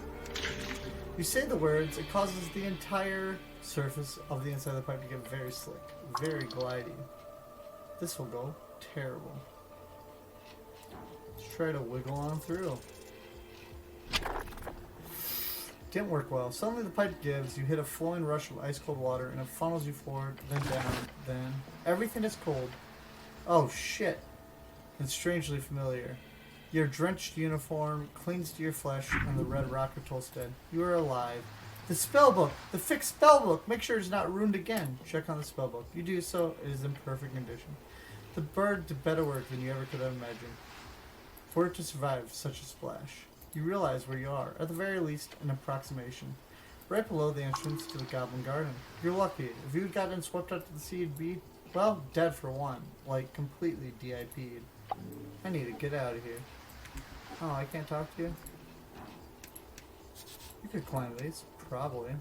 You say the words, it causes the entire surface of the inside of the pipe to get very slick, very glidey. This will go terrible. Let's try to wiggle on through. Didn't work well. Suddenly the pipe gives, you hit a flowing rush of ice-cold water, and it funnels you forward, then down, then... Everything is cold. Oh, shit. It's strangely familiar. Your drenched uniform clings to your flesh, and the red rocket Tolstead. You are alive. The spellbook! The fixed spellbook! Make sure it's not ruined again. Check on the spellbook. You do so, it is in perfect condition. The bird did better work than you ever could have imagined. For it to survive such a splash. You realize where you are, at the very least, an approximation. Right below the entrance to the Goblin Garden. You're lucky. If you had gotten swept out to the sea, you'd be, well, dead for one. Like, completely DIP'd. I need to get out of here. Oh, I can't talk to you? You could climb these, probably.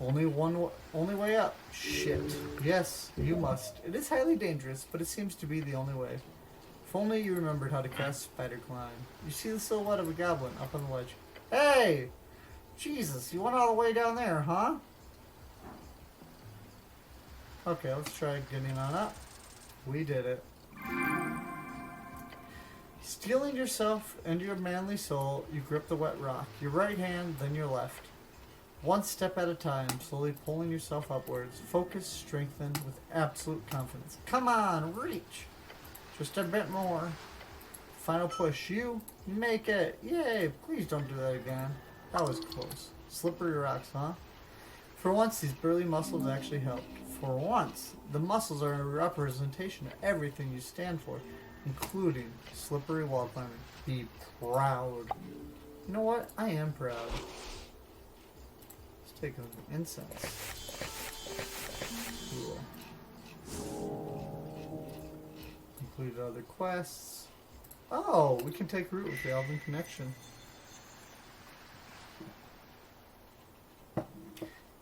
Only way up. Shit. Yes, you must. It is highly dangerous, but it seems to be the only way. If only you remembered how to cast Spider Climb. You see the silhouette of a goblin up on the ledge. Hey! Jesus, you went all the way down there, huh? Okay, let's try getting on up. We did it. Steeling yourself and your manly soul, you grip the wet rock. Your right hand, then your left. One step at a time, slowly pulling yourself upwards. Focus, strengthen, with absolute confidence. Come on, reach! Just a bit more. Final push. You make it. Yay! Please don't do that again. That was close. Slippery rocks, huh? For once, these burly muscles actually helped. For once, the muscles are a representation of everything you stand for, including slippery wall climbing. Be proud. You know what? I am proud. Let's take an incense. Cool. Completed other quests. Oh, we can take root with the Elven Connection.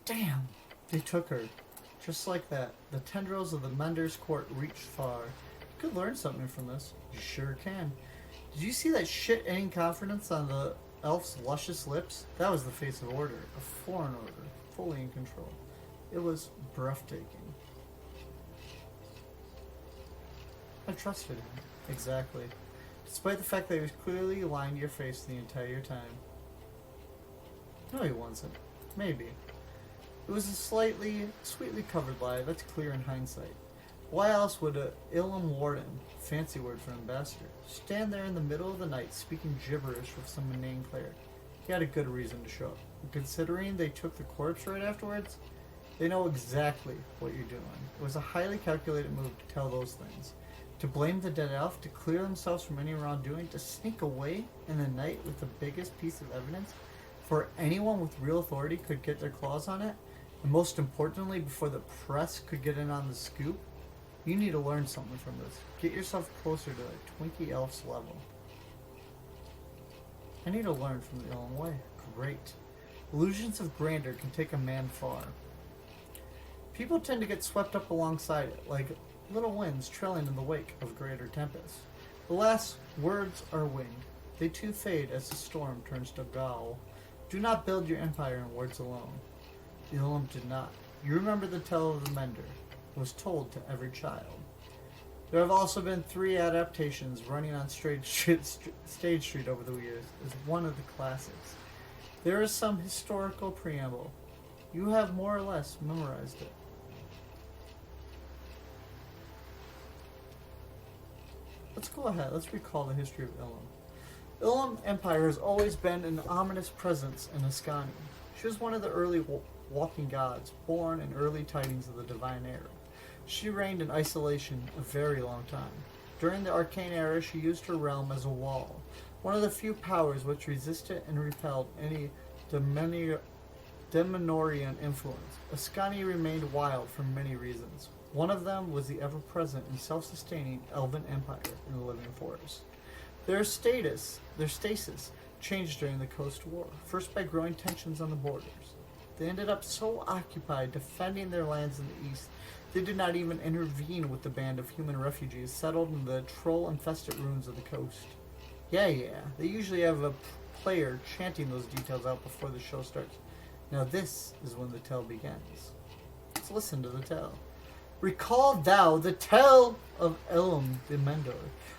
Damn, they took her. Just like that. The tendrils of the Mender's court reached far. You could learn something from this. You sure can. Did you see that shit-ending confidence on the elf's luscious lips? That was the face of order. A foreign order. Fully in control. It was breathtaking. I trusted him. Exactly. Despite the fact that he was clearly lying to your face the entire time. No, he wasn't. Maybe. It was a sweetly covered lie, that's clear in hindsight. Why else would a Ilum Warden, fancy word for ambassador, stand there in the middle of the night speaking gibberish with some inane cleric? He had a good reason to show up. And considering they took the corpse right afterwards, they know exactly what you're doing. It was a highly calculated move to tell those things. To blame the dead elf, to clear themselves from any wrongdoing, to sneak away in the night with the biggest piece of evidence, before anyone with real authority could get their claws on it, and most importantly, before the press could get in on the scoop. You need to learn something from this. Get yourself closer to a Twinkie elf's level. I need to learn from the Ilum way. Great. Illusions of grandeur can take a man far. People tend to get swept up alongside it, like little winds trailing in the wake of greater tempests. Alas, words are winged. They too fade as the storm turns to gall. Do not build your empire in words alone. The Ilum did not. You remember the tale of the Mender. It was told to every child. There have also been 3 adaptations running on Stage Street over the years as one of the classics. There is some historical preamble. You have more or less memorized it. Let's go ahead. Let's recall the history of Ilum. Ilum Empire has always been an ominous presence in Ascani. She was one of the early walking gods, born in early tidings of the Divine Era. She reigned in isolation a very long time. During the Arcane Era, she used her realm as a wall, one of the few powers which resisted and repelled any Demonorian influence. Ascani remained wild for many reasons. One of them was the ever-present and self-sustaining Elven Empire in the Living Forest. Their stasis changed during the Coast War, first by growing tensions on the borders. They ended up so occupied defending their lands in the east, they did not even intervene with the band of human refugees settled in the troll-infested ruins of the coast. Yeah, they usually have a player chanting those details out before the show starts. Now this is when the tale begins. Let's listen to the tale. Recall thou the tale of Elm the Mendor,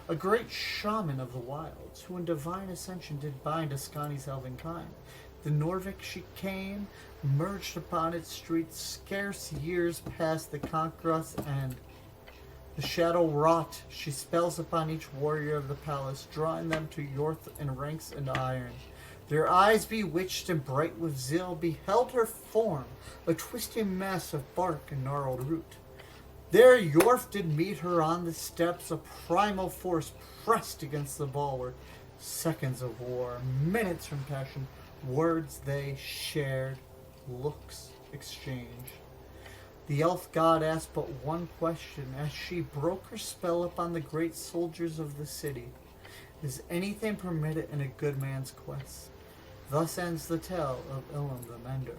a great shaman of the wilds, who in divine ascension did bind Ascani's elven kind. The Norvik she came, merged upon its streets, scarce years past the conqueror's end. The shadow wrought, she spells upon each warrior of the palace, drawing them to Yorth in ranks and iron. Their eyes bewitched and bright with zeal beheld her form, a twisting mass of bark and gnarled root. There Yorf did meet her on the steps, a primal force pressed against the bulwark. Seconds of war, minutes from passion, words they shared, looks exchanged. The elf god asked but one question as she broke her spell upon the great soldiers of the city. Is anything permitted in a good man's quest? Thus ends the tale of Ilum the Mender.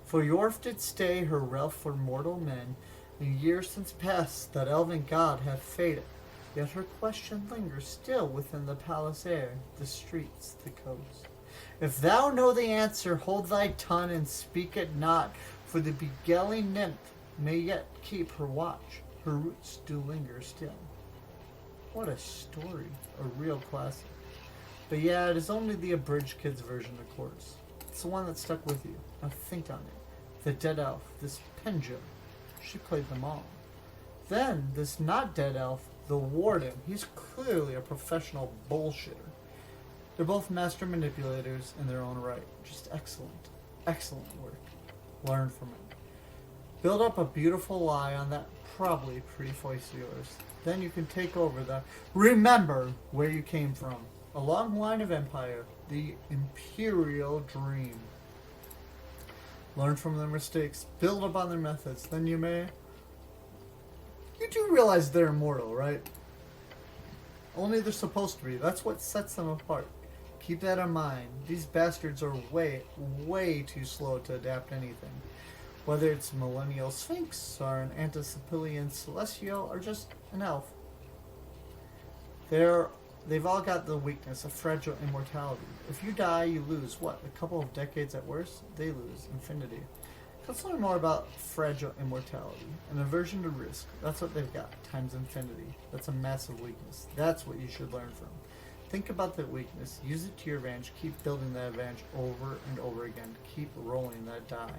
For Yorf did stay her realm for mortal men, in years since past that elven god hath faded, yet her question lingers still within the palace air, the streets, the coast. If thou know the answer, hold thy tongue and speak it not, for the beguiling nymph may yet keep her watch, her roots do linger still. What a story, a real classic. But yeah, it is only the abridged kids version, of course. It's the one that stuck with you. Now think on it. The dead elf, this Penjo, she played them all. Then, this not dead elf, the warden, he's clearly a professional bullshitter. They're both master manipulators in their own right. Just excellent, excellent work. Learn from it. Build up a beautiful lie on that probably pretty voice of yours. Then you can take over the remember where you came from. A long line of empire, the imperial dream. Learn from their mistakes, build upon their methods, then you may... You do realize they're immortal, right? Only they're supposed to be. That's what sets them apart. Keep that in mind. These bastards are way, way too slow to adapt anything. Whether it's Millennial Sphinx, or an Antisipilian Celestial, or just an elf. They've all got the weakness of fragile immortality. If you die, you lose, what, a couple of decades at worst? They lose infinity. Let's learn more about fragile immortality. An aversion to risk. That's what they've got, times infinity. That's a massive weakness. That's what you should learn from. Think about that weakness. Use it to your advantage. Keep building that advantage over and over again. Keep rolling that die.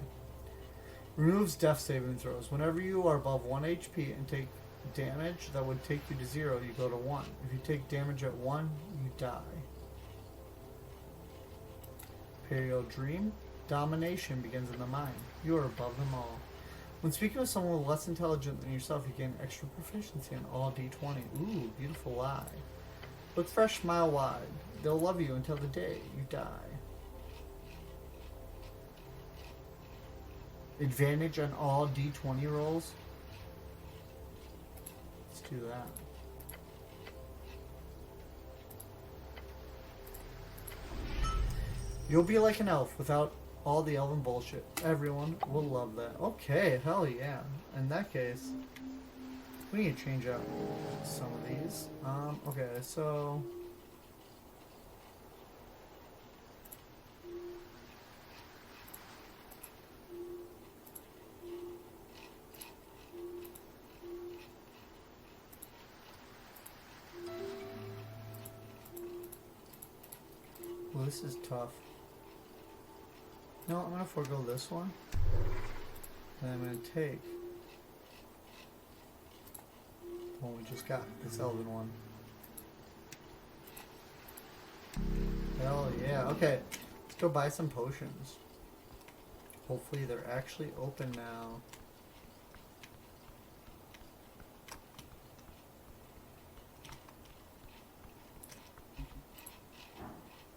Removes death saving throws. Whenever you are above 1 HP and take damage that would take you to 0, you go to 1. If you take damage at 1, you die. Imperial Dream. Domination begins in the mind. You are above them all. When speaking with someone less intelligent than yourself, you gain extra proficiency on all D20. Ooh, beautiful lie. Look fresh, smile wide. They'll love you until the day you die. Advantage on all D20 rolls. Let's do that. You'll be like an elf without all the elven bullshit. Everyone will love that. Okay, hell yeah. In that case, we need to change out some of these. Okay, so... Well, this is tough. No, I'm going to forego this one. And I'm going to take the one we just got, this elven one. Hell yeah. Okay, let's go buy some potions. Hopefully they're actually open now.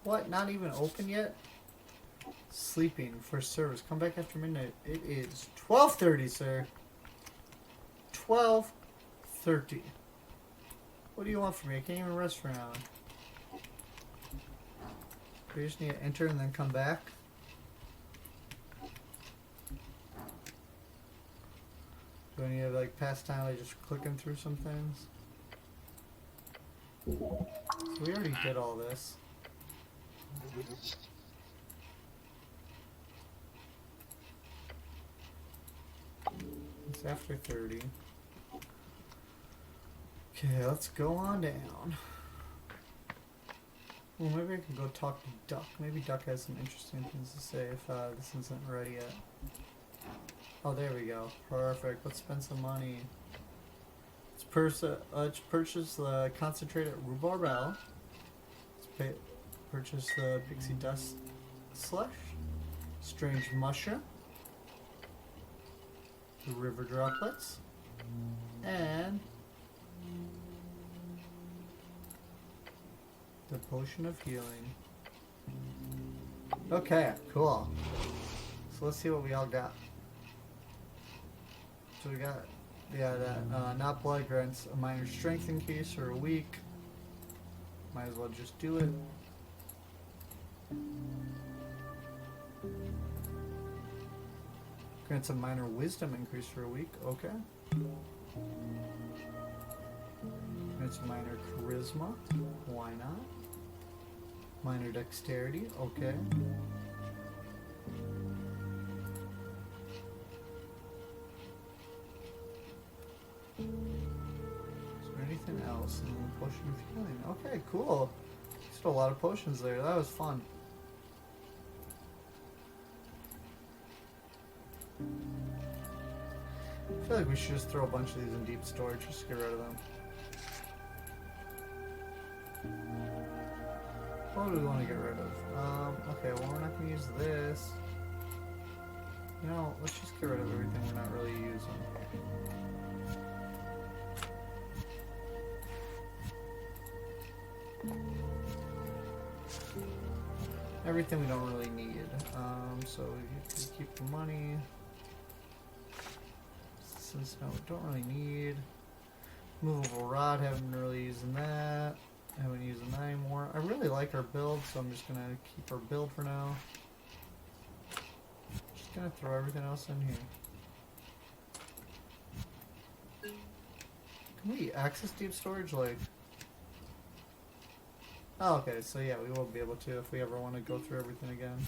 What? Not even open yet? Sleeping for service. Come back after midnight. It is 12:30, sir. 12:30. What do you want from me? I can't even rest for an hour. We just need to enter and then come back. Do I need to like pass time like just clicking through some things? So we already did all this. It's after 30. Okay, let's go on down. Well, maybe I can go talk to Duck. Maybe Duck has some interesting things to say if this isn't ready yet. Oh, there we go. Perfect. Let's spend some money. Let's purchase the concentrated rhubarb ale. Let's purchase the pixie dust slush. Strange mushroom. The river droplets. And the potion of healing. Okay, cool. So let's see what we all got. So we got, yeah, that not blood grants a minor strength increase for a week. Might as well just do it. Grants a minor wisdom increase for a week. Okay. Grants a minor charisma. Why not? Minor dexterity. Okay. Anything else in the potion of healing? Okay, cool. Just a lot of potions there. That was fun. I feel like we should just throw a bunch of these in deep storage just to get rid of them. What do we want to get rid of? Okay, well, we're not going to use this. You know, let's just get rid of everything we're not really using. Everything we don't really need. So you can keep the money. Since no, we don't really need. Movable rod, haven't really used that. Haven't used that anymore. I really like our build, so I'm just gonna keep our build for now. Just gonna throw everything else in here. Can we access deep storage? Like, oh, okay, so yeah, we will be able to if we ever want to go through everything again.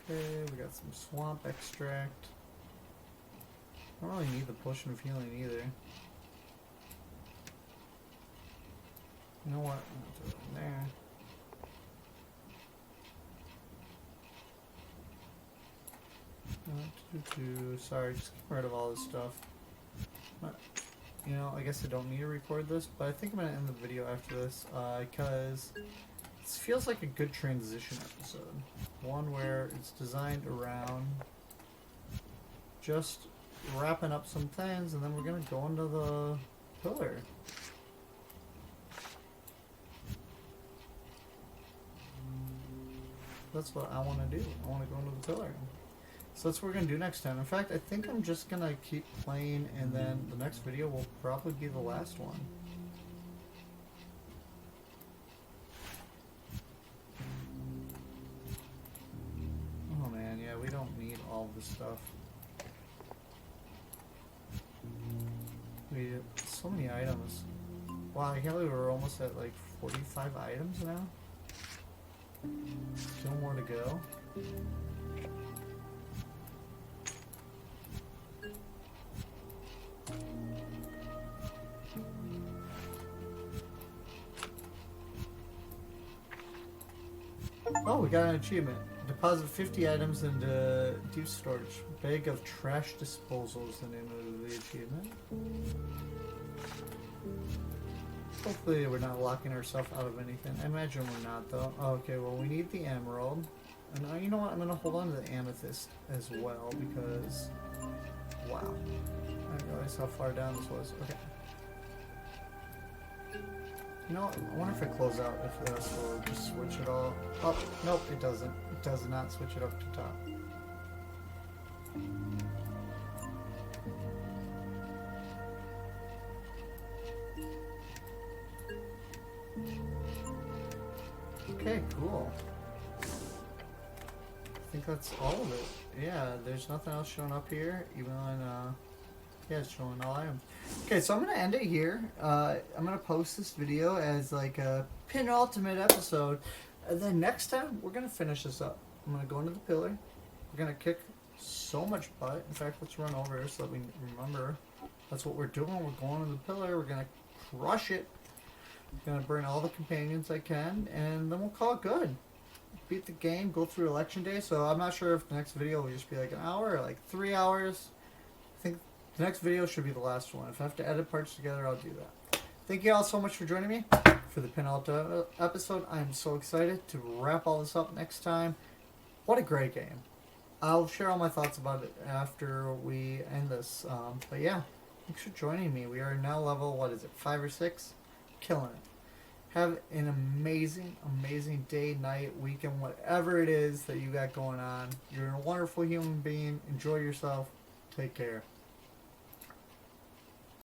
Okay, we got some swamp extract. I don't really need the potion of healing either. You know what? I'll throw it in there. Sorry, just get rid of all this stuff. But, you know, I guess I don't need to record this, but I think I'm going to end the video after this, because this feels like a good transition episode. One where it's designed around just wrapping up some things, and then we're going to go into the pillar. That's what I want to do. I want to go into the pillar. So that's what we're going to do next time. In fact, I think I'm just going to keep playing, and then the next video will probably be the last one. Oh man, yeah, we don't need all this stuff. We have so many items. Wow, I can't believe we're almost at like 45 items now. Still more to go. Oh, we got an achievement. Deposit 50 items into deep storage. Bag of trash disposal is the name of the achievement. Hopefully we're not locking ourselves out of anything. I imagine we're not though. Okay, well we need the emerald. And you know what? I'm going to hold on to the amethyst as well because... Wow. I didn't realize how far down this was. Okay. You know what? I wonder if I close out if this will just switch it all. Oh, nope, it doesn't. It does not switch it up to top. Okay, cool. I think that's all of it. Yeah, there's nothing else showing up here, even when, yeah, it's showing all items. Okay, so I'm going to end it here. I'm going to post this video as like a penultimate episode. And then next time, we're going to finish this up. I'm going to go into the pillar. We're going to kick so much butt. In fact, let's run over so that we remember that's what we're doing. We're going to the pillar. We're going to crush it. I'm going to burn all the companions I can, and then we'll call it good. Beat the game, go through election day. So I'm not sure if the next video will just be like an hour or like 3 hours. I think the next video should be the last one. If I have to edit parts together, I'll do that. Thank you all so much for joining me for the penultimate episode. I'm so excited to wrap all this up next time. What a great game. I'll share all my thoughts about it after we end this. But yeah, thanks for joining me. We are now level, 5 or 6? Killing it. Have an amazing, amazing day, night, weekend, whatever it is that you got going on. You're a wonderful human being. Enjoy yourself. Take care.